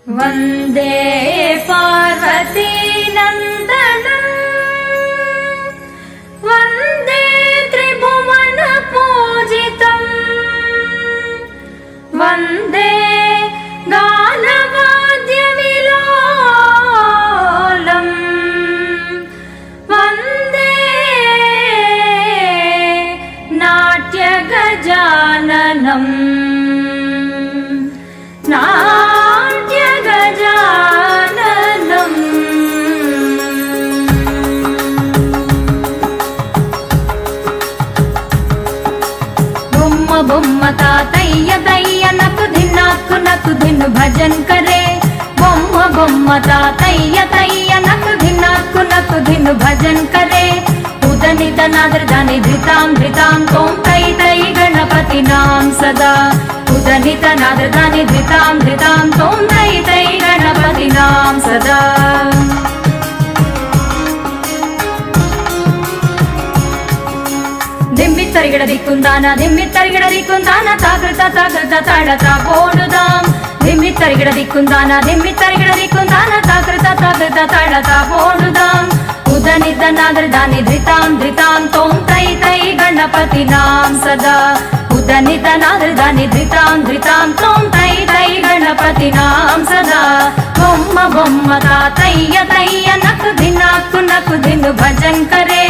वन्दे पार्वती नन्दनम् वन्दे त्रिभुवन पूजितम् वन्दे गानवाद्यविलोलम् वन्दे नाट्यगजाननम् బొమ్మ తాతయ్య దయ్య నకు ధిన్ను భజన్ కరే బొమ్మ తాతయ్య దయ్య నకు ధిన్ను భజన్ కరే ఉదనిత నాదృదాని ధృతాం తోం తై తై గణపతి నాం సదా ఉదనిత నాదృదాని ధృతాం తోం తై తై గణపతి నాం సదా దిమ్మిత్తరిగిడ దిక్కుందాన తాకృత తాళత పోడుదాం దిమ్మిత్తరిగిడ దిక్కుందాన తాకృత తాళత పోడుదాం ఉదనిత నాదృదాని ధృతాం తోం తై తై గణపతి నాం సదా ఉదనిత నాదృదాని ధృతాం తోం తై తై గణపతి నాం సదా బొమ్మ తాతయ్య దయ్య నకు ధిన్ను భజన్ కరే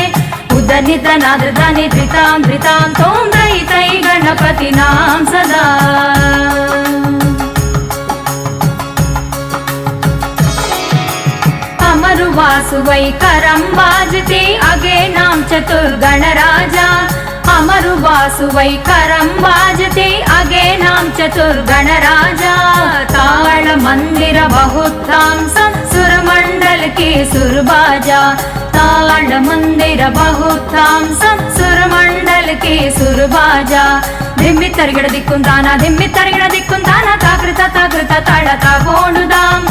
ఉదనిత నాదృదాని ధృతాం తోం తై తై గణపతి నాం సదా అమరు వాసువై కరం బాజతే అగే నాం చతుర్గణ రాజా అమరు వాసువై కరం బాజతే అగే నాం చతుర్గణ రాజా తాళ మందిర బహుత్తాం సురమండల के सुरबाजा ताल मंदिर बहुताम सुरमंडल के सुरबाजा धिम्मि तरिगिड दिक्कुंदाना ताकृत ताळत बोडुदाम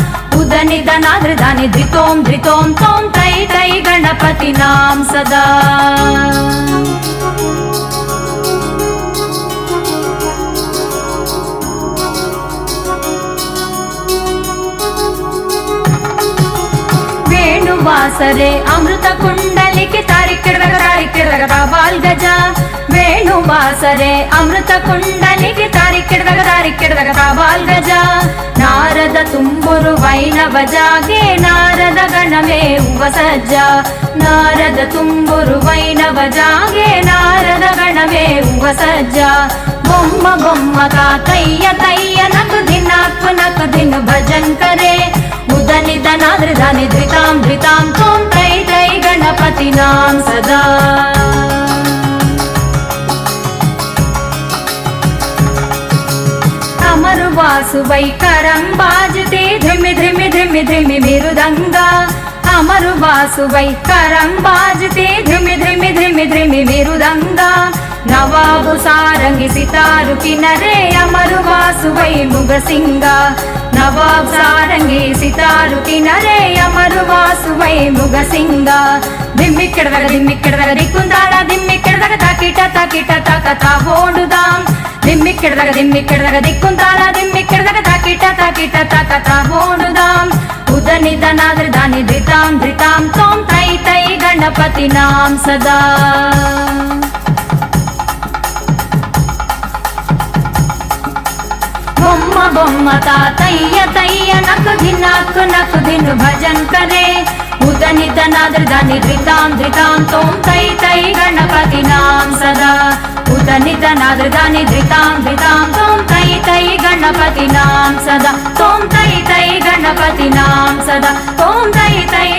उदनित नादृदानि धृतों तों तै तै गणपति नाम सदा वासरे अमृत कुंडलिके तारिक्किडदग बाल गजा वेणु वासरे अमृत कुंडलिके तारिक्किडदग बाल गजा नारद तुम्बुरु वैनव जागे नारद गणमे उपसज्जा नारद तुम्बुरु वैनव जागे नारद गणमे उपसज्जा बొమ్మ తాతయ్య దయ్య నకు ధిన్ను భజన్ కరే ఉదనిత నాదృదాని ధృతాం తోం తై తై గణపతి నాం సదా అమరు వాసువై కరం బాజతే ధిమ్మి మిరుదంగా అమరు వాసువై కరం బాజతే ధిమ్మి మిరుదంగా నవాబు సారంగి సితారు కినరే అమరు వాసువై ముగసింగా నవాబ్ సారంగి సితారు కినరే అమరు వాసువై ముగసింగా దిమ్మిక్కడదగ దిక్కుందాడ దిమ్మిక్కడదగ తాకిట తాకత ఓడుదాం దిమ్మిక్కడదగ దిక్కుందాడ తాకిట తాకత ఓడుదాం ఉదనిత నాదృదాని ధృతాం తోం తై తై గణపతి నాం సదా బొమ్మ తాతయ్య దయ్య నకు ధిన్ను భజన్ కరే ఉదనిత నాదృదాని ధృతాం తోం తై తై గణపతి నాం సదా ఉదనిత నాదృదాని ధృతాం తోం తై తై గణపతి నాం సదా తోం తై తై గణపతి నాం సదా తోం తై తై